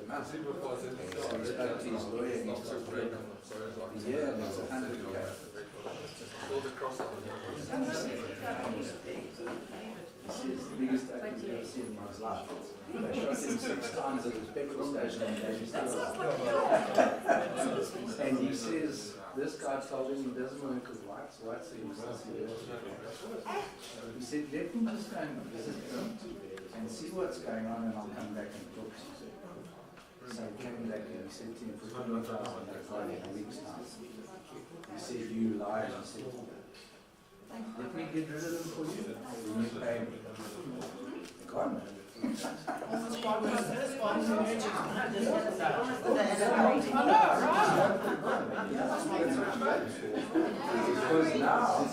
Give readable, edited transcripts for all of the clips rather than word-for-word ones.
month. And he spoke to his lawyer and he took yeah, and it's 100K. He says the biggest actor he's ever seen in his life. They shot him 6 times at his petrol station and he still and he says this guy told him he doesn't want to cook whites, so he wants to. He said, let me just go and visit them and see what's going on and I'll come back and talk to you. So he came back and he said to him, for 20,000 in a week's time. He said, you lied. He said, let me get rid of them for you. Then you pay me. Gone. Because now,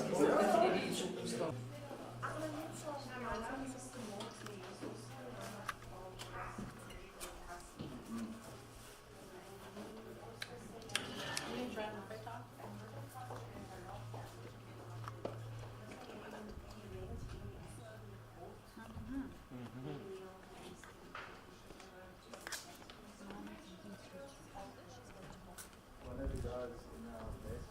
one of the guys in our best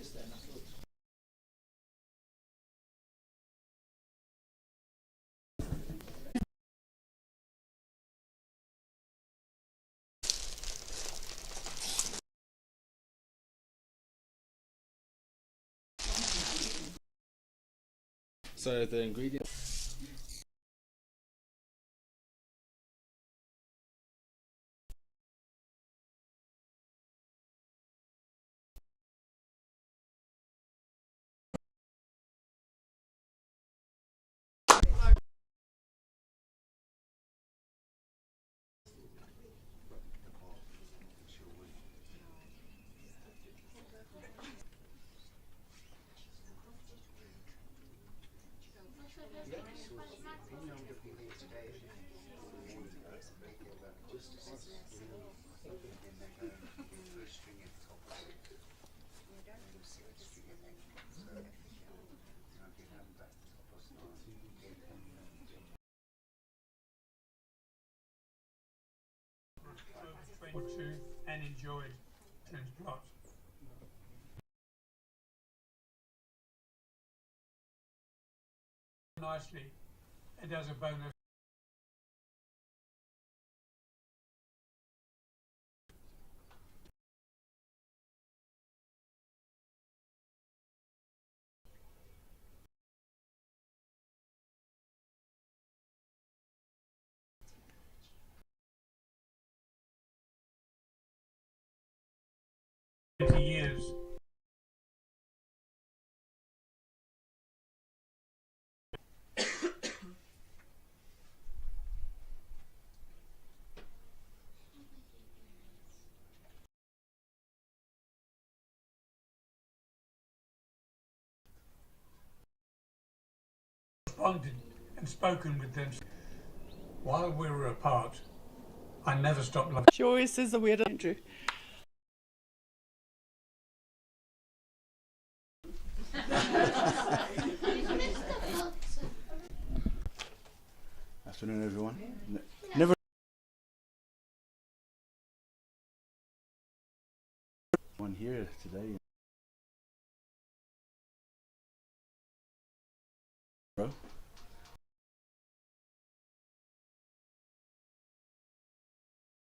yesterday and I thought, So the ingredients. Or two and enjoyed Tim's plot. Nicely, it does a bonus. Years. Corresponded and spoken with them. While we were apart, I never stopped loving. She always says the weirdest. Andrew. Afternoon, everyone. Never one here today. Bro.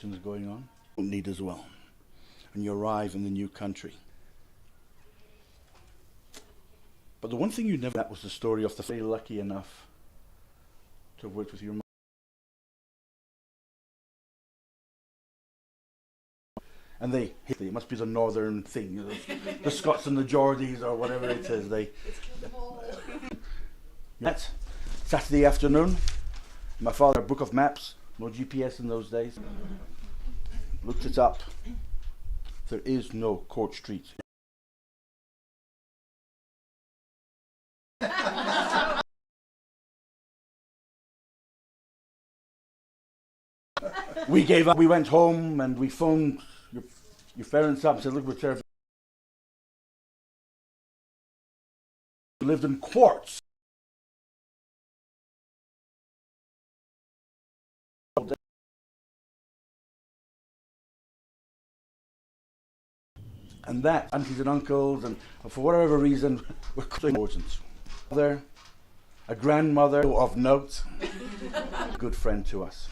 Is going on. Need as well. And you arrive in the new country. But the one thing you never, that was the story of the very lucky enough to have worked with your mom. And it must be the northern thing, you know, the Scots and the Geordies or whatever it is. That's Saturday afternoon. My father, a book of maps, no GPS in those days. Looked it up. There is no Court Street. We gave up. We went home and we phoned your parents up and said, look, we're terrible. We lived in Quartz. And that, aunties and uncles, and for whatever reason, were quite important. Mother, a grandmother of note, a good friend to us.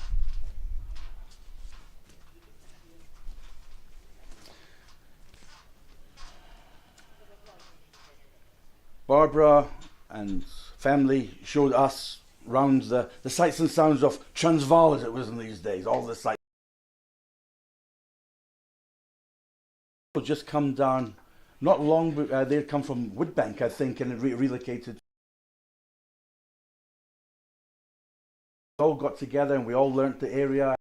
Barbara and family showed us round the sights and sounds of Transvaal, as it was in these days, all the sights. Just come down, not long, they'd come from Woodbank, I think, and relocated. We all got together and we all learnt the area.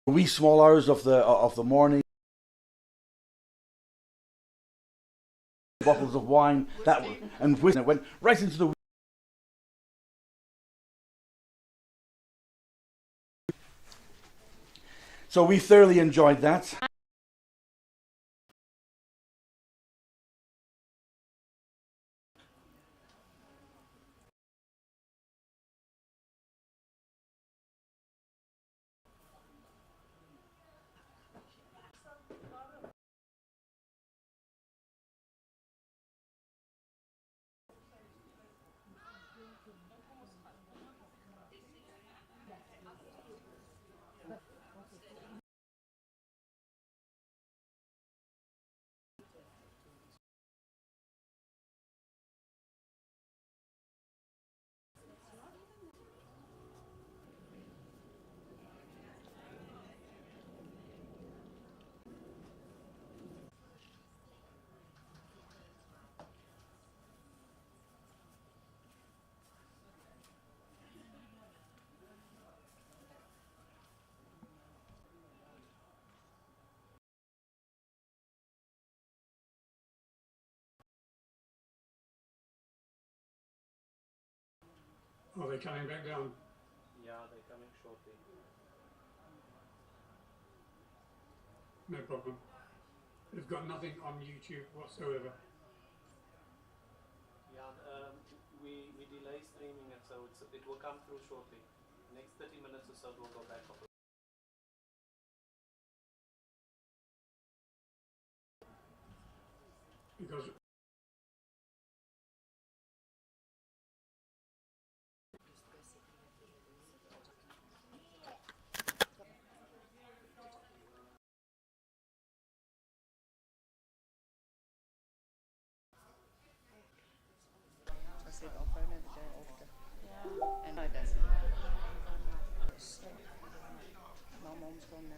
Wee small hours of the morning, bottles of wine, and it went right into the. So we thoroughly enjoyed that. Are they coming back down? Yeah, they're coming shortly. No problem. They've got nothing on YouTube whatsoever. Yeah, we delay streaming it, so it will come through shortly. Next 30 minutes or so, it will go back up. Because I said I'll phone her the day after. Yeah. And I doesn't. My mom's gone now.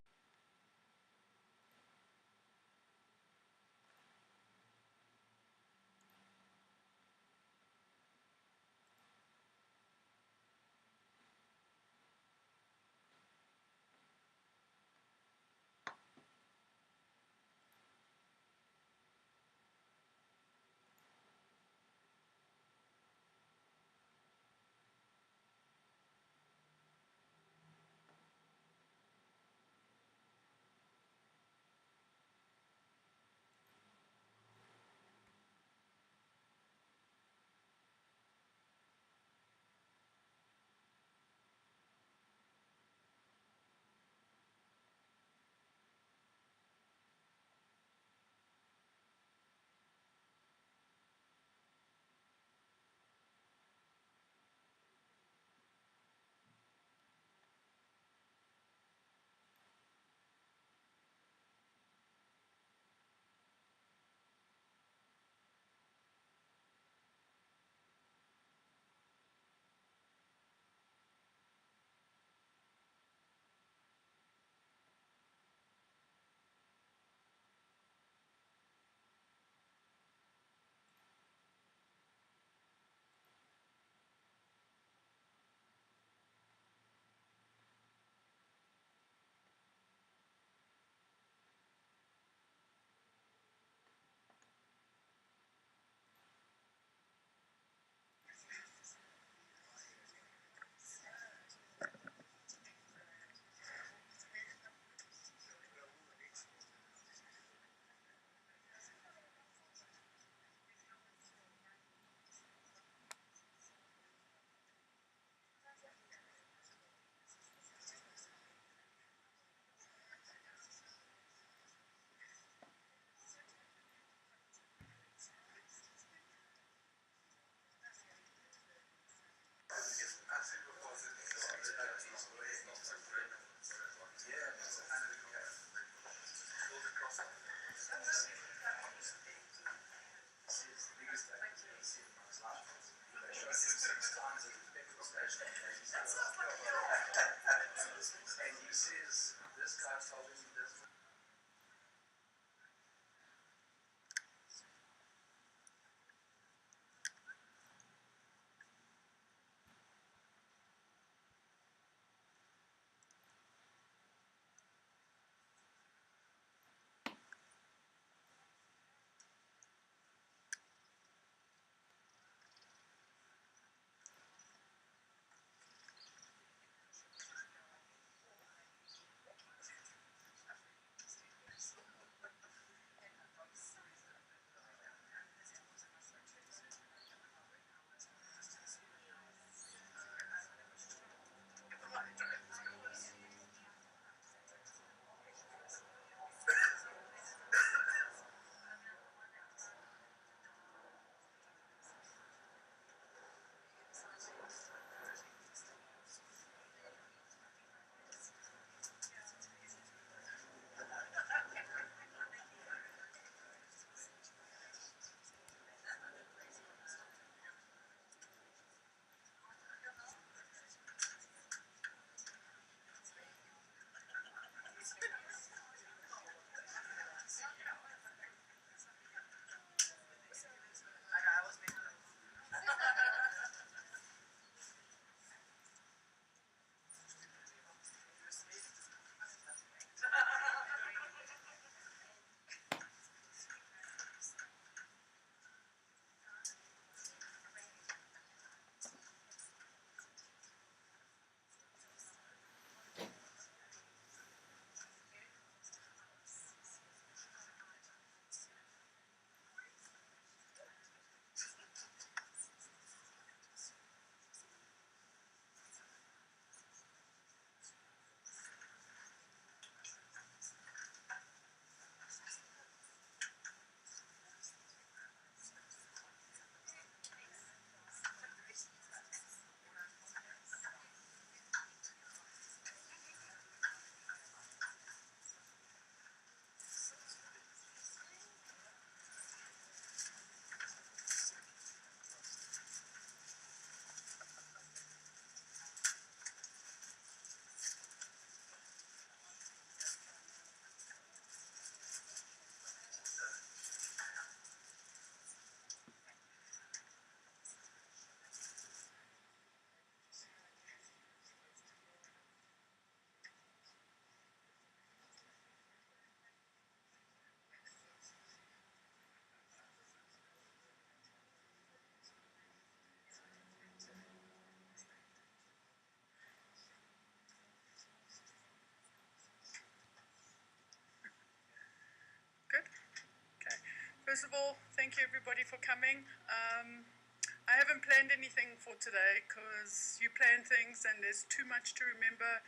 First of all, thank you everybody for coming. I haven't planned anything for today because you plan things and there's too much to remember,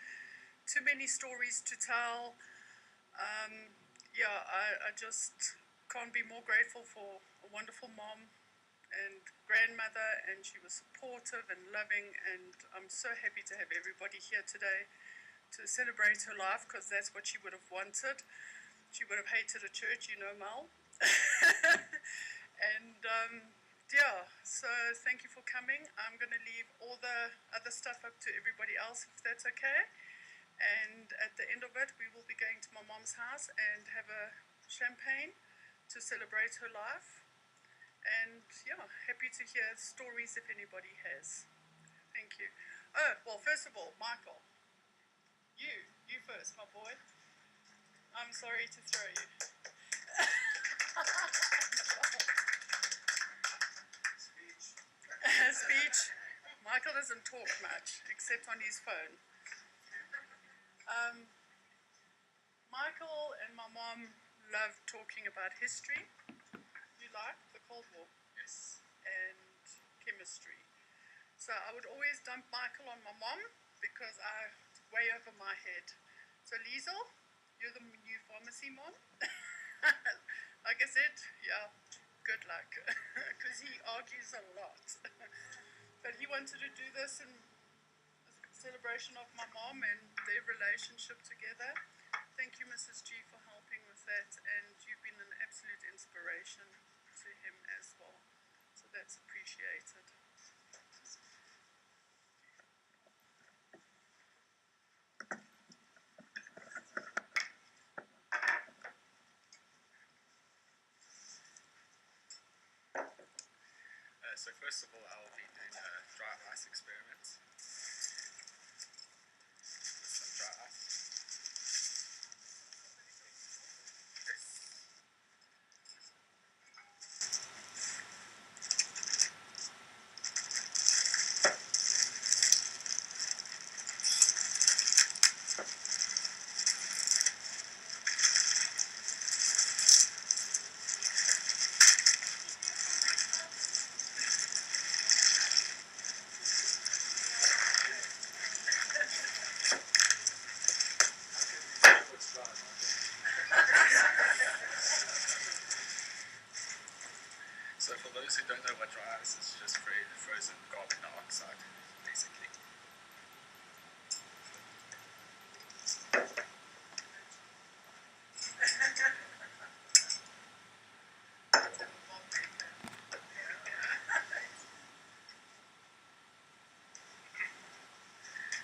too many stories to tell. I just can't be more grateful for a wonderful mom and grandmother, and she was supportive and loving, and I'm so happy to have everybody here today to celebrate her life, because that's what she would have wanted. She would have hated a church, you know, Mel. And so thank you for coming. I'm going to leave all the other stuff up to everybody else, if that's okay. And at the end of it, we will be going to my mom's house and have a champagne to celebrate her life. And happy to hear stories if anybody has. Thank you. Oh, well, first of all, Michael, you first, my boy. I'm sorry to throw you. Speech. Michael doesn't talk much, except on his phone. Michael and my mom love talking about history. You like the Cold War? Yes. And chemistry. So I would always dump Michael on my mom because I way over my head. So Liesel, you're the new pharmacy mom. Like I said, good luck, because he argues a lot. But he wanted to do this in celebration of my mom and their relationship together. Thank you, Mrs. G, for helping with that, and you've been an absolute inspiration to him as well. So that's appreciated. So first of all, I'll be doing a dry ice experiment with some dry ice. So for those who don't know what dry ice is, just frozen carbon dioxide, basically.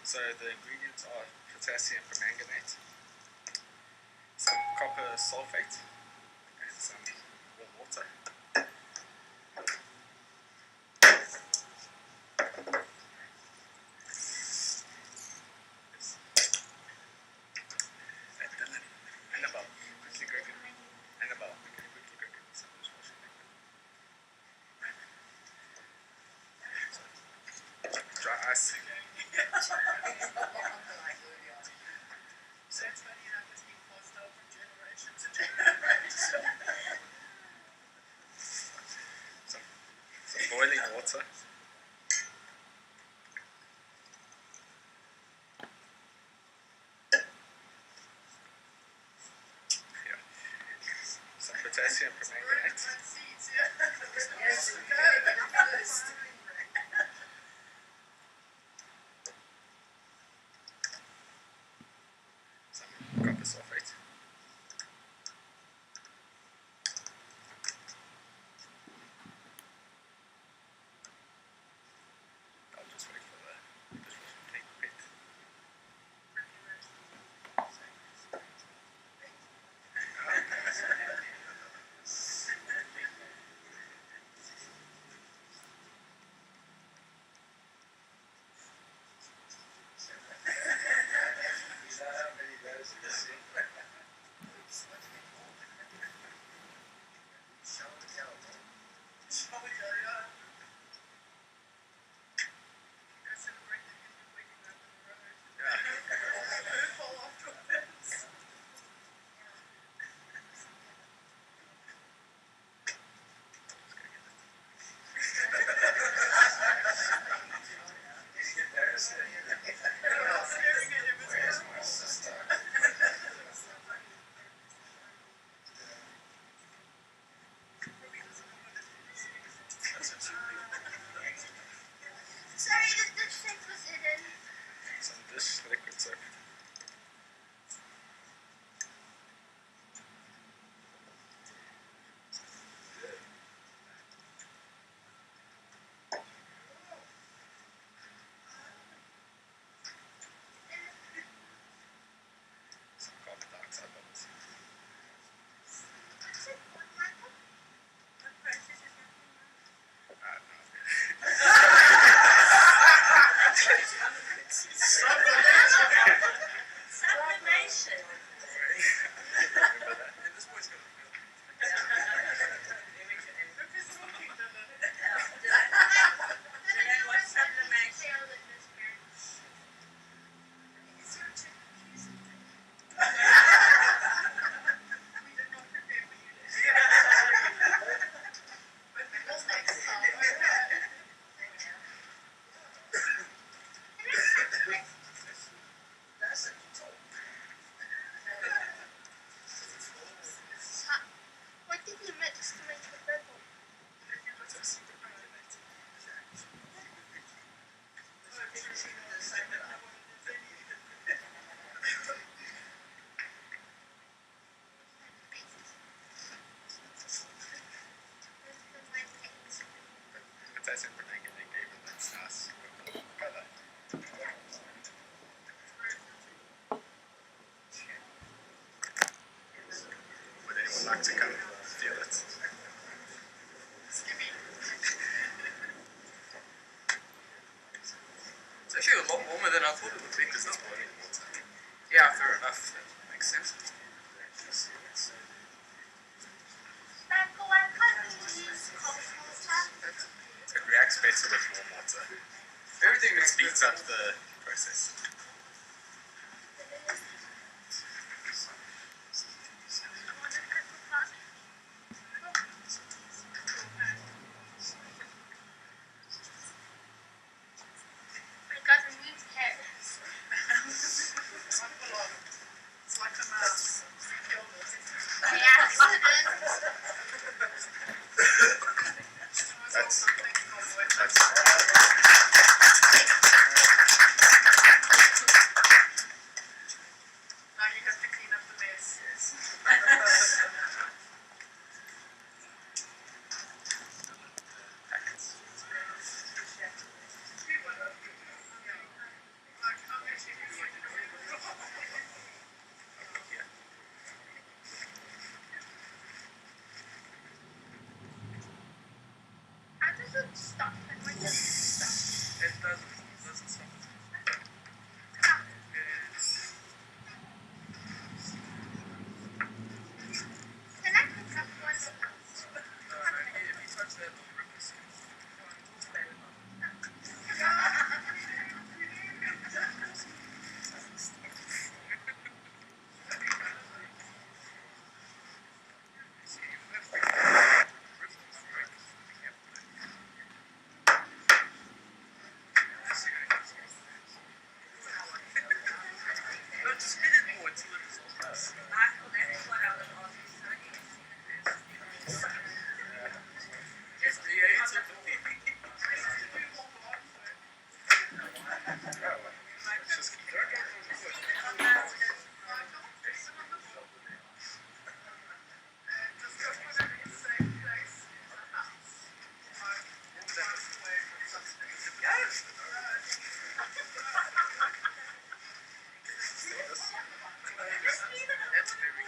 So the ingredients are potassium permanganate, some copper sulfate, and some warm water. Annabelle, quickly go get me. Annabelle, quickly go get me some dishwashing liquid. Dry ice. That's funny enough, it's being passed down from generation to generation. Some boiling water. Some potassium permanganate. Some copper sulfate. I'll just wait for the dishwashing liquid. the process. It's like a mouse. Now you have to clean up the mess. How does it stop? And when does it stop? It doesn't stop. Can I pick up one of those? If you touch that little ripples, no, just hit it more until it dissolves. Yeah, it's a just keep That's very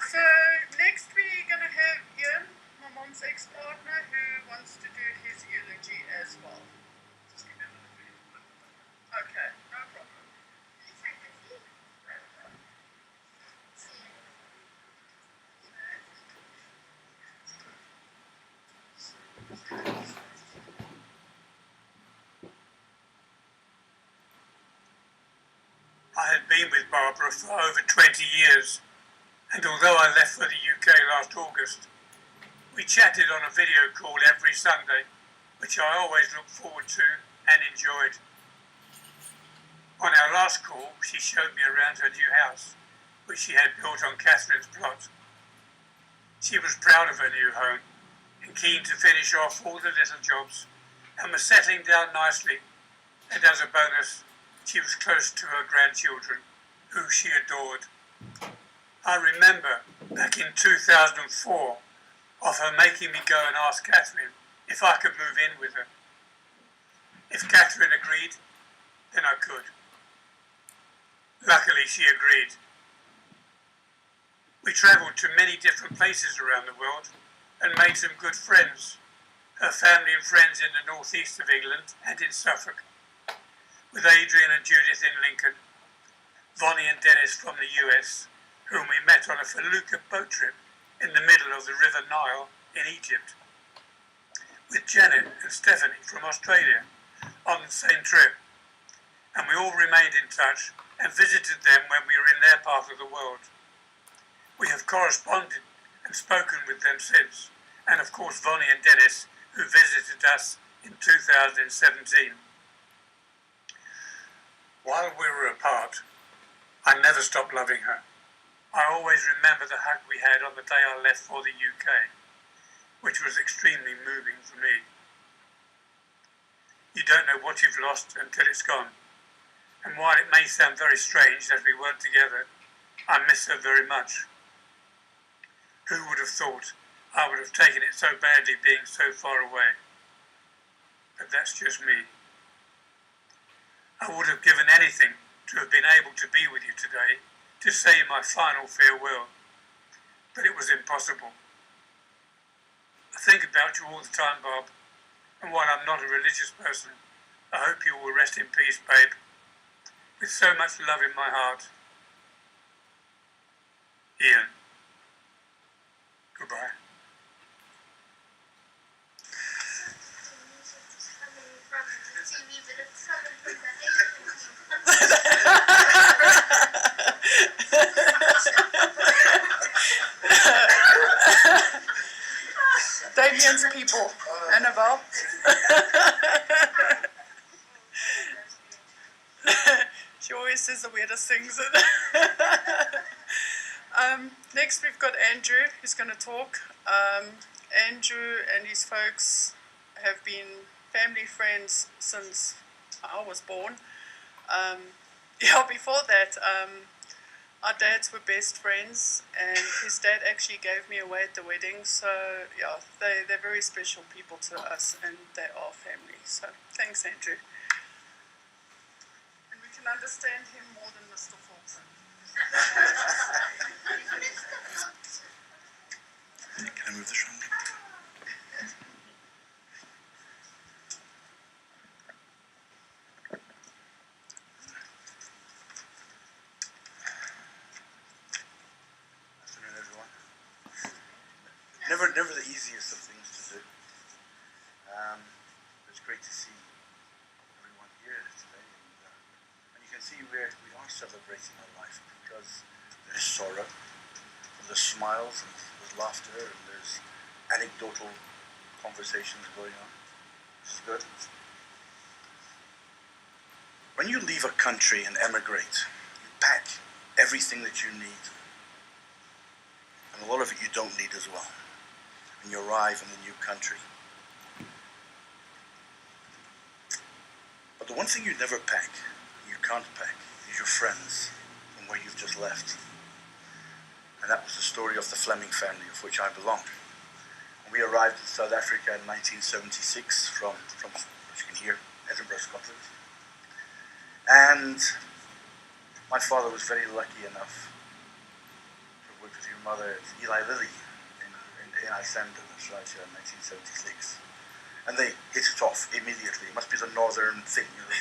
So next we're going to have Ian, my mom's ex-partner, who wants to do his eulogy as well. Okay, no problem. I had been with Barbara for over 20 years, and although I left for the UK last August, we chatted on a video call every Sunday, which I always looked forward to and enjoyed. On our last call, she showed me around her new house, which she had built on Catherine's plot. She was proud of her new home and keen to finish off all the little jobs, and was settling down nicely, and as a bonus, she was close to her grandchildren, who she adored. I remember back in 2004 of her making me go and ask Catherine if I could move in with her. If Catherine agreed, then I could. Luckily, she agreed. We travelled to many different places around the world and made some good friends. Her family and friends in the northeast of England and in Suffolk, with Adrian and Judith in Lincoln, Vonnie and Dennis from the US, whom we met on a felucca boat trip in the middle of the River Nile in Egypt, with Janet and Stephanie from Australia on the same trip, and we all remained in touch and visited them when we were in their part of the world. We have corresponded and spoken with them since, and of course Vonnie and Dennis, who visited us in 2017. While we were apart, I never stopped loving her. I always remember the hug we had on the day I left for the UK, which was extremely moving for me. You don't know what you've lost until it's gone. And while it may sound very strange that we weren't together, I miss her very much. Who would have thought I would have taken it so badly being so far away? But that's just me. I would have given anything to have been able to be with you today, to say my final farewell, but it was impossible. I think about you all the time, Bob, and while I'm not a religious person, I hope you will rest in peace, babe, with so much love in my heart. Ian. Goodbye. Damien's people, Annabelle. She always says the weirdest things. Next we've got Andrew, who's going to talk. Andrew and his folks have been family friends since I was born. Before that, our dads were best friends, and his dad actually gave me away at the wedding. So yeah, they're very special people to us, and they are family. So thanks, Andrew. And we can understand him more than Mr. Fulton. Can I move the shrunk? Afternoon, everyone. Never the easiest of things to do. It's great to see everyone here today, and you can see we are celebrating our life, because there is sorrow, and there's smiles, and there's laughter, and there's anecdotal conversations going on. This is good. When you leave a country and emigrate, you pack everything that you need, and a lot of it you don't need as well, when you arrive in the new country. But the one thing you never pack, you can't pack, is your friends from where you've just left. And that was the story of the Fleming family, of which I belong. And we arrived in South Africa in 1976 from as you can hear, Edinburgh, Scotland. And my father was very lucky enough to work with your mother, Eli Lilly, in Iceland, that's right, in 1976. And they hit it off immediately. It must be the northern thing, you know,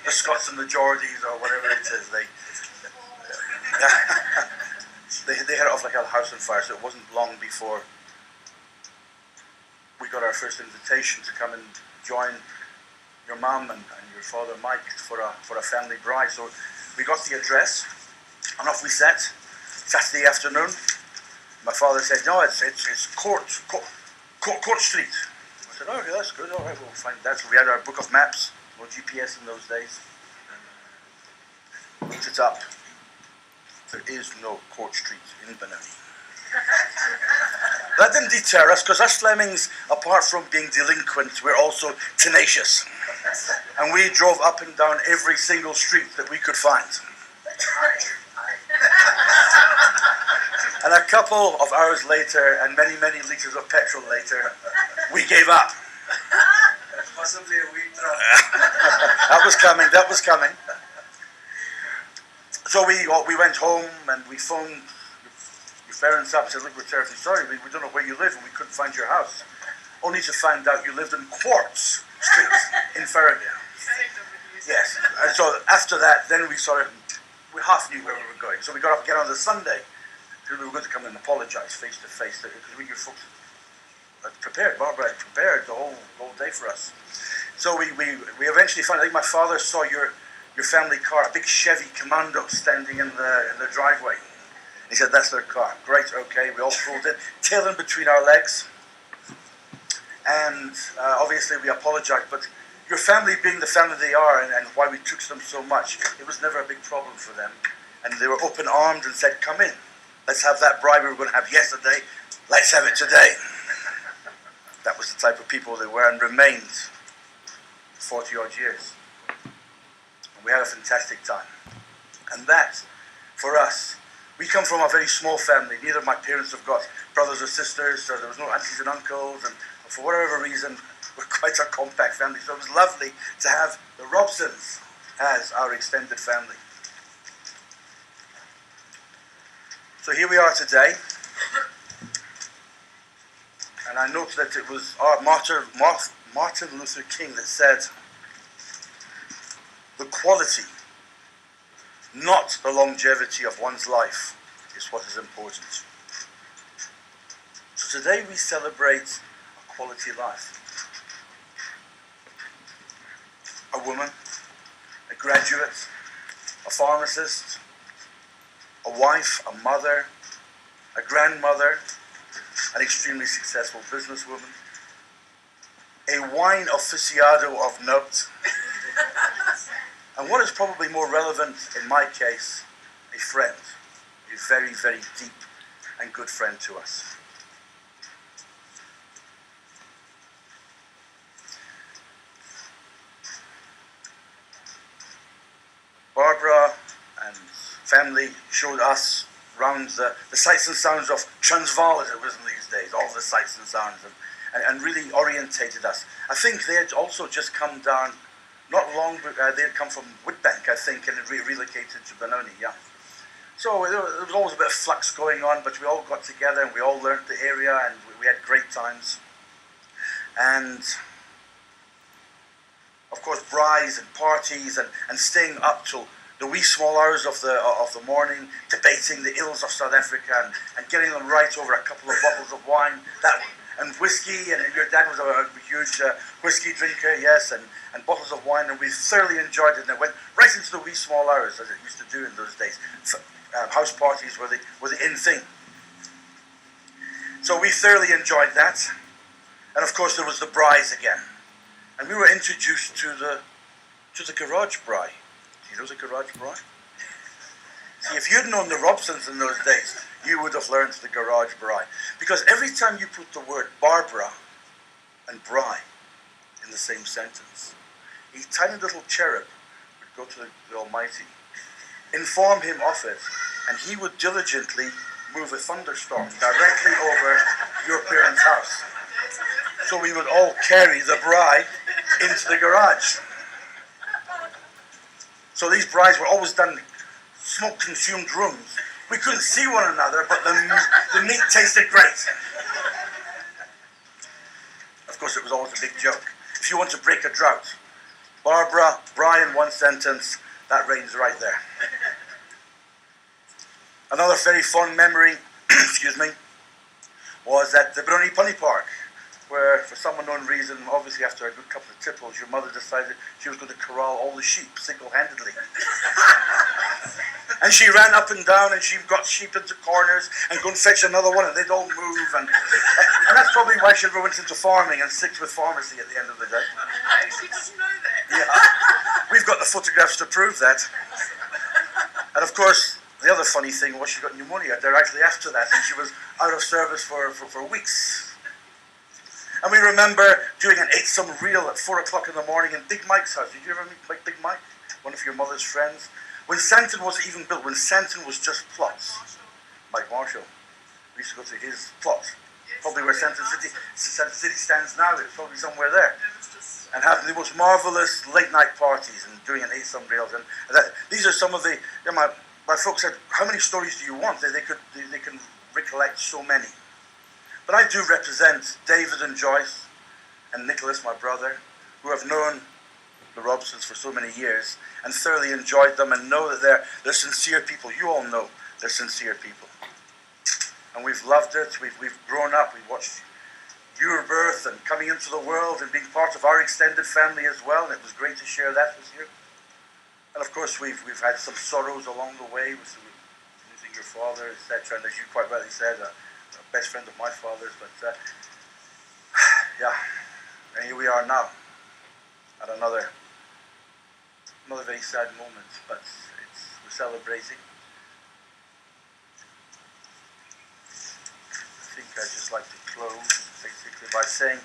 the Scots and the Geordies, or whatever it is. They hit it off like a house on fire. So it wasn't long before we got our first invitation to come and join your mum and your father Mike for a family bride. So we got the address, and off we set. Saturday afternoon. My father said, "No, it's Court Street." I said, "Oh, okay, that's good. All right, we'll find that." So we had our book of maps. No GPS in those days. Looked it up. There is no Court Street in Benoni. That didn't deter us, because us Flemings, apart from being delinquent, we're also tenacious. And we drove up and down every single street that we could find. And a couple of hours later, and many, many litres of petrol later, we gave up. Possibly a wheat drop. That was coming. So we went home and we phoned your parents up and said, "Look, we're terribly sorry, we don't know where you live and we couldn't find your house." Only to find out you lived in Quartz Street in Ferriby. Yes. And so after that, then we half knew where we were going. So we got up again on the Sunday, because we were going to come and apologise face to face, because your folks had prepared, Barbara had prepared the whole day for us. So we eventually found, I think my father saw your family car, a big Chevy Commando standing in the driveway. He said, "That's their car." Great, okay, we all pulled in, tail in between our legs. And obviously we apologised, but your family being the family they are, and why we took to them so much, it was never a big problem for them. and they were open-armed and said, come in. Let's have that bride we were going to have yesterday. Let's have it today. That was the type of people they were and remained 40-odd years. And we had a fantastic time. And that, for us, we come from a very small family. Neither of my parents have got brothers or sisters, so there was no aunties and uncles, and for whatever reason, we're quite a compact family. So it was lovely to have the Robsons as our extended family. So here we are today, and I note that it was our Martin Luther King that said, the quality, not the longevity of one's life, is what is important. So today we celebrate a quality life. A woman, a graduate, a pharmacist, a wife, a mother, a grandmother, an extremely successful businesswoman, a wine aficionado of note, and what is probably more relevant in my case, a friend, a very, very deep and good friend to us. Barbara and family showed us around the sights and sounds of Transvaal, as it was in these days, all the sights and sounds, and really orientated us. I think they had also just come down, not long, but they had come from Woodbank, I think, and had relocated to Benoni, yeah. So there was always a bit of flux going on, but we all got together and we all learnt the area and we had great times. And of course, braais and parties and staying up till the wee small hours of the morning, debating the ills of South Africa and getting them right over a couple of bottles of wine and whiskey. And your dad was a huge whiskey drinker, yes, and bottles of wine, and we thoroughly enjoyed it. And it went right into the wee small hours, as it used to do in those days. House parties were the in thing. So we thoroughly enjoyed that. And of course, there was the braais again. And we were introduced to the garage braai. Do you know the garage braai? See, if you'd known the Robsons in those days, you would have learned the garage braai. Because every time you put the word Barbara and braai in the same sentence, a tiny little cherub would go to the Almighty, inform him of it, and he would diligently move a thunderstorm directly over your parents' house. So we would all carry the braai into the garage. So these braais were always done in smoke-consumed rooms. We couldn't see one another, but the meat tasted great. Of course, it was always a big joke. If you want to break a drought, Barbara, braai in one sentence, that reigns right there. Another very fond memory, excuse me, was at the Benoni Punny Park, where for some unknown reason, obviously after a good couple of tipples, your mother decided she was going to corral all the sheep single-handedly. And she ran up and down and she got sheep into corners and go and fetch another one and they'd all move. And that's probably why she ever went into farming and sticked with pharmacy at the end of the day. She doesn't know that. Yeah, we've got the photographs to prove that. And of course, the other funny thing was she got pneumonia directly after that and she was out of service for weeks. And we remember doing an ate-some reel at 4 o'clock in the morning in Big Mike's house. Did you ever meet Big Mike? One of your mother's friends? When Santon wasn't even built, when Santon was just plots. Mike Marshall. We used to go to his plot. Probably where Santon City stands now. It's probably somewhere there. And having the most marvellous late-night parties and doing an ate-some reels. And these are some of the... You know, my folks said, how many stories do you want? They can recollect so many. But I do represent David and Joyce and Nicholas, my brother, who have known the Robsons for so many years and thoroughly enjoyed them and know that they're sincere people. You all know they're sincere people. And we've loved it. We've grown up. We've watched your birth and coming into the world and being part of our extended family as well. And it was great to share that with you. And of course, we've had some sorrows along the way with losing your father, etc. And as you quite rightly said, a best friend of my father's, but yeah, and here we are now at another very sad moment, but we're celebrating. I'd just like to close basically by saying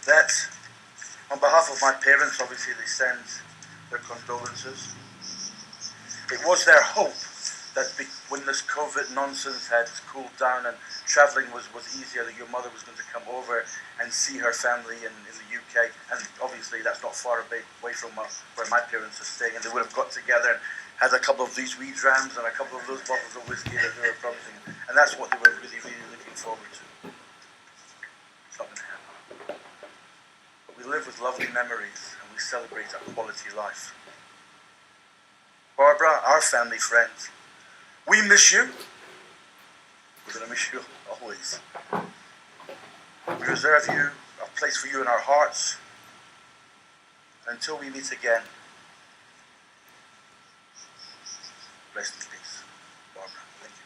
that on behalf of my parents, obviously they send their condolences. It was their hope that when this COVID nonsense had cooled down and travelling was easier, that your mother was going to come over and see her family in the UK. And obviously that's not far away from where my parents are staying. And they would have got together and had a couple of these wee drams and a couple of those bottles of whiskey that they were promising. And that's what they were really, really looking forward to. It's not going to happen. We live with lovely memories and we celebrate a quality life. Barbara, our family friend, we miss you. We're going to miss you always. We reserve you a place for you in our hearts. Until we meet again, rest in peace. Barbara, thank you.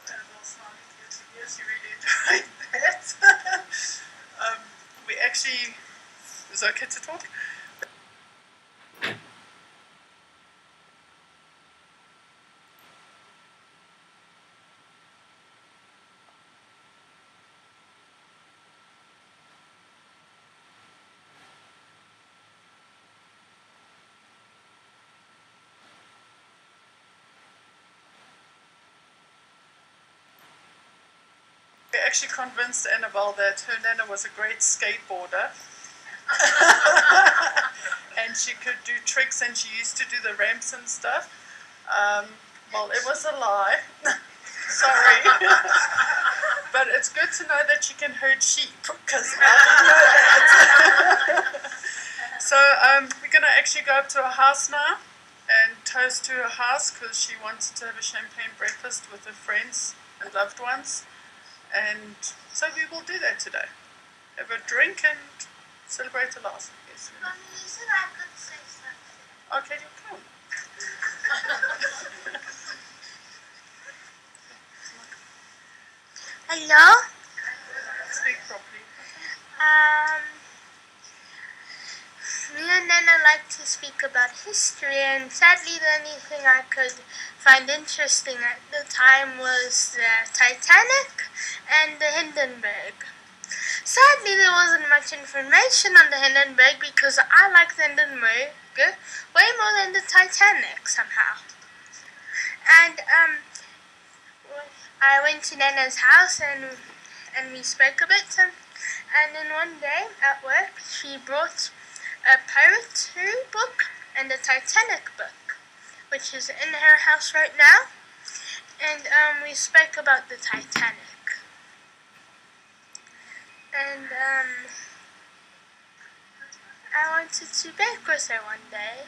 That was nice. Yes, you really enjoyed that. We actually, is it okay to talk? We actually convinced Annabelle that her nana was a great skateboarder. And she could do tricks and she used to do the ramps and stuff. Well, it was a lie. Sorry. But it's good to know that she can herd sheep, because I didn't know that. So we're going to actually go up to her house now and toast to her house, because she wanted to have a champagne breakfast with her friends and loved ones. And so we will do that today. Have a drink and celebrate the last. Yes. Mommy, you said I could say something. Okay, you come. Hello? Speak properly. Me and Nana like to speak about history, and sadly the only thing I could find interesting at the time was the Titanic and the Hindenburg. Sadly, there wasn't much information on the Hindenburg because I like the Hindenburg way more than the Titanic somehow. And I went to Nana's house and we spoke a bit, and then one day at work she brought a poetry book and a Titanic book, which is in her house right now, and we spoke about the Titanic. And I wanted to bake with her one day.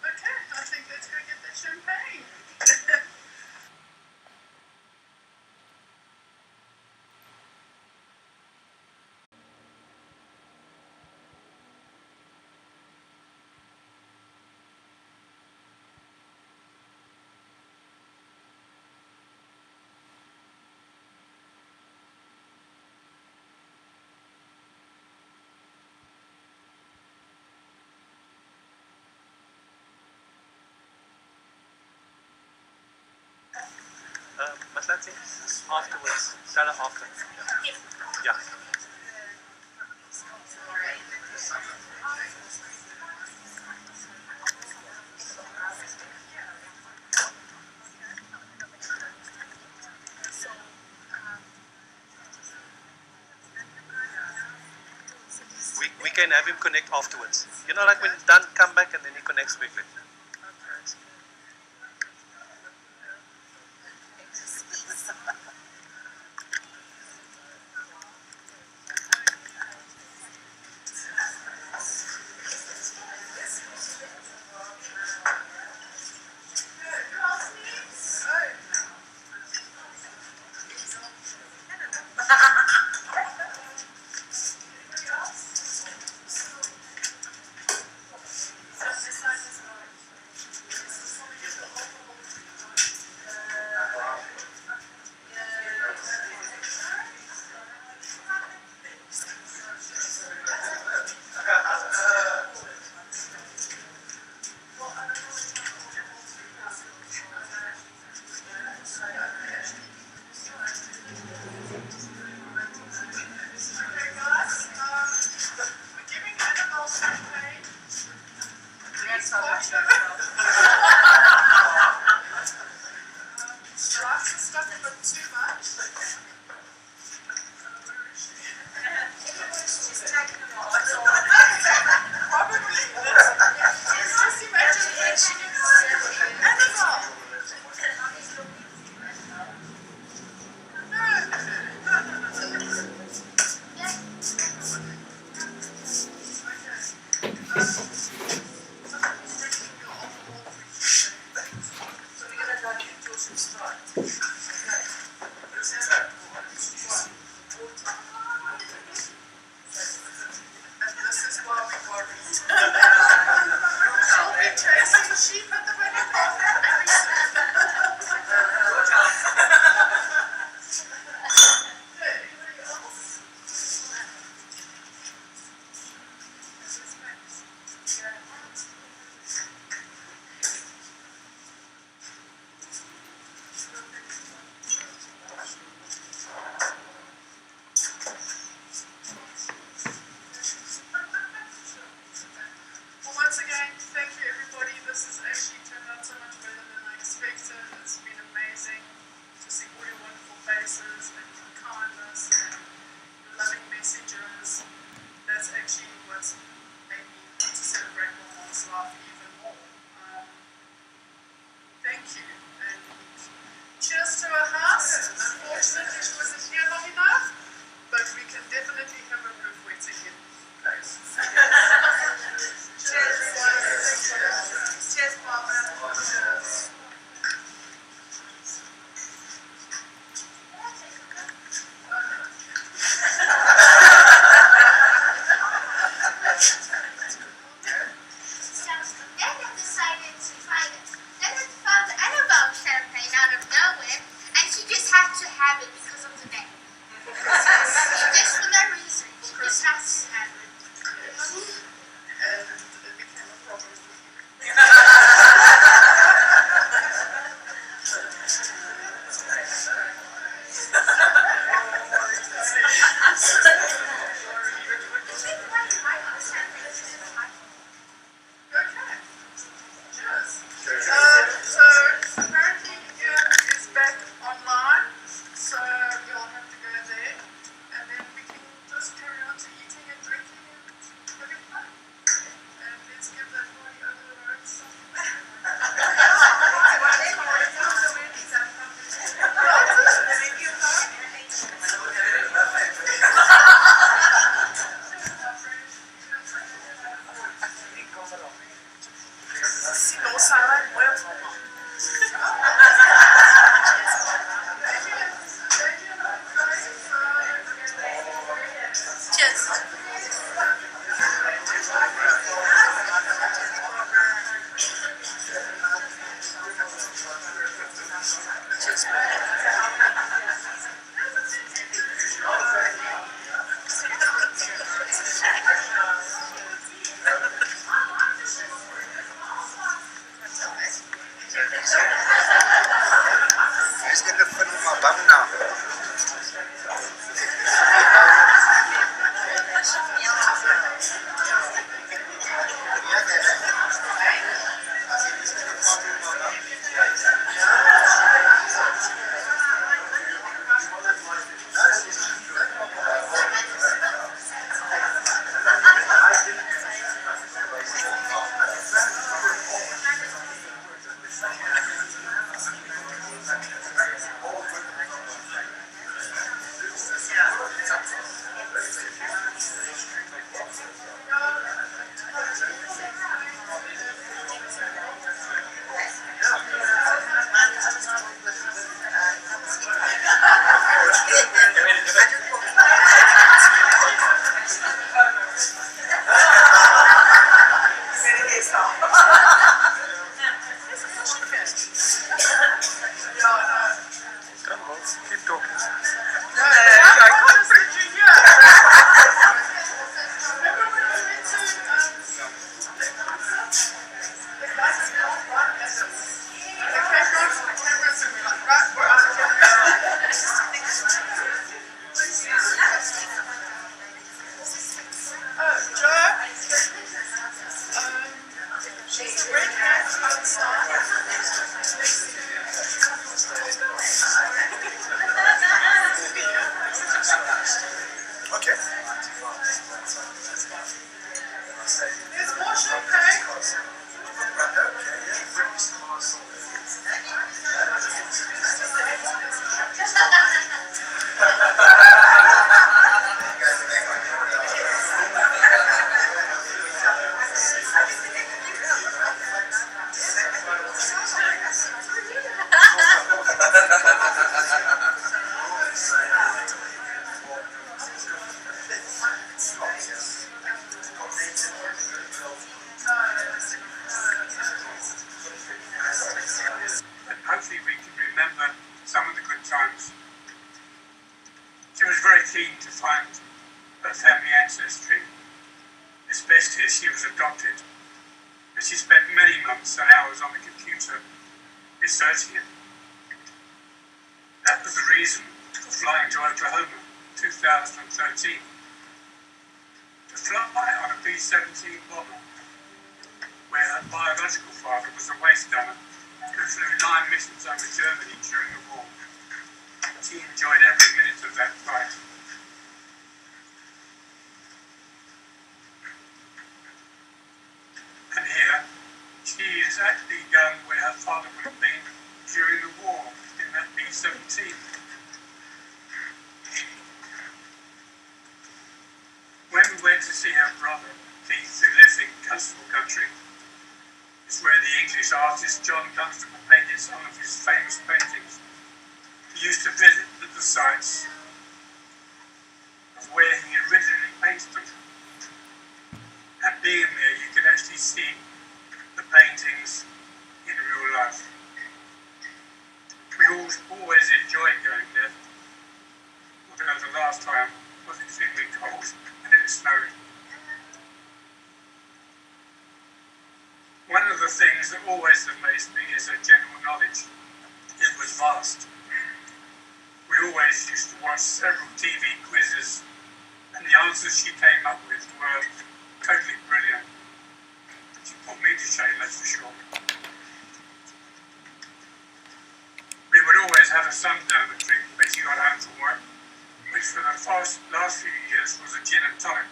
Okay, I think let's go get the champagne. But let's see afterwards. Tell her after. Yeah. We can have him connect afterwards. You know, like when it's done, come back and then he connects quickly. Just for that reason. His house had it. And it became a problem for him. Okay. Cheers. So apparently Ian is back online, so you'll have to go there, and then we can just carry on to eating and drinking and having fun. And let's give that party over the road something. Who's going to fill my bum now? Keep talking. Okay. There's more champagne. And hopefully we can remember some of the good times. She was very keen to find her family ancestry, especially as she was adopted, and she spent many months and hours on the computer researching it. That was the reason for flying to Oklahoma in 2013 to fly on a B-17 bomber, where her biological father was a waste gunner who flew 9 missions over Germany during the war. She enjoyed every minute of that flight. And here, she is actually going where her father would have been during the war in that B-17. When we went to see her brother, Keith, who lives in coastal country, it's where the English artist John Dunstable painted some of his famous paintings. He used to visit the sites of where he originally painted them. And being there, you could actually see the paintings in real life. We always enjoyed going there, although the last time was extremely cold and it snowed. One of the things that always amazed me is her general knowledge. It was vast. We always used to watch several TV quizzes, and the answers she came up with were totally brilliant. She put me to shame, that's for sure. We would always have a sundown drink when she got home from work, which for the last few years was a gin and tonic.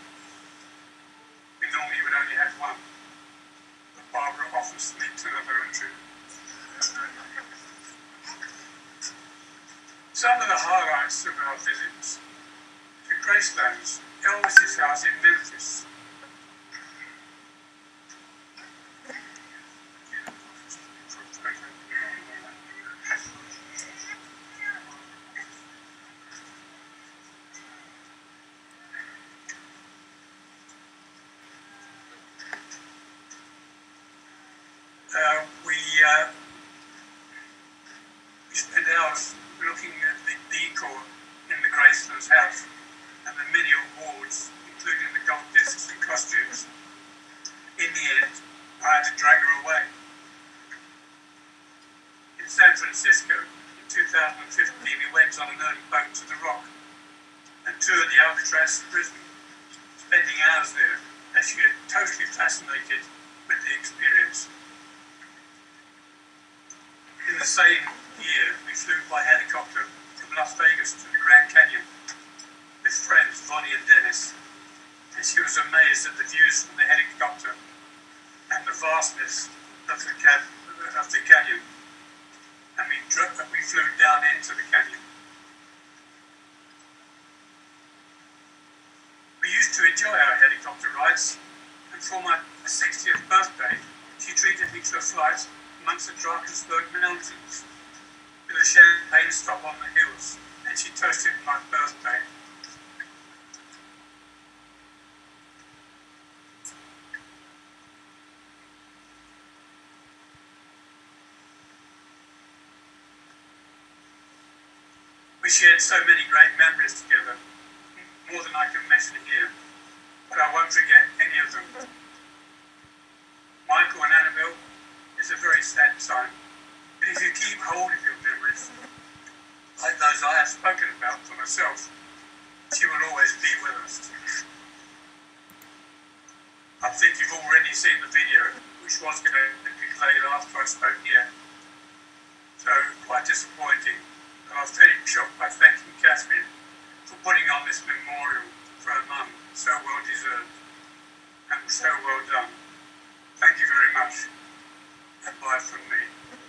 We normally would only have one. Barbara often sleeps another or two. Some of the highlights of our visits to Graceland's, Elvis's house in Memphis. We spent hours looking at the decor in the Graceland's house and the many awards, including the gold discs and costumes. In the end, I had to drag her away. In San Francisco, in 2015, we went on an early boat to the Rock and toured the Alcatraz prison, spending hours there as she was totally fascinated with the experience. In the same year, we flew by helicopter from Las Vegas to the Grand Canyon with friends Vonnie and Dennis, and she was amazed at the views from the helicopter and the vastness of the canyon. And we flew down into the canyon. We used to enjoy our helicopter rides, and for my 60th birthday, she treated me to a flight amongst the Drakensberg Mountains with a champagne stop on the hills, and she toasted my birthday. We shared so many great memories together, more than I can mention here, but I won't forget any of them. Michael and Annabelle, it's a very sad time, but if you keep hold of your memories, like those I have spoken about for myself, she will always be with us. I think you've already seen the video, which was going to be played after I spoke here, so quite disappointing. And I was finished off by thanking Catherine for putting on this memorial for her mum, so well deserved and so well done. Thank you very much. And bye from me.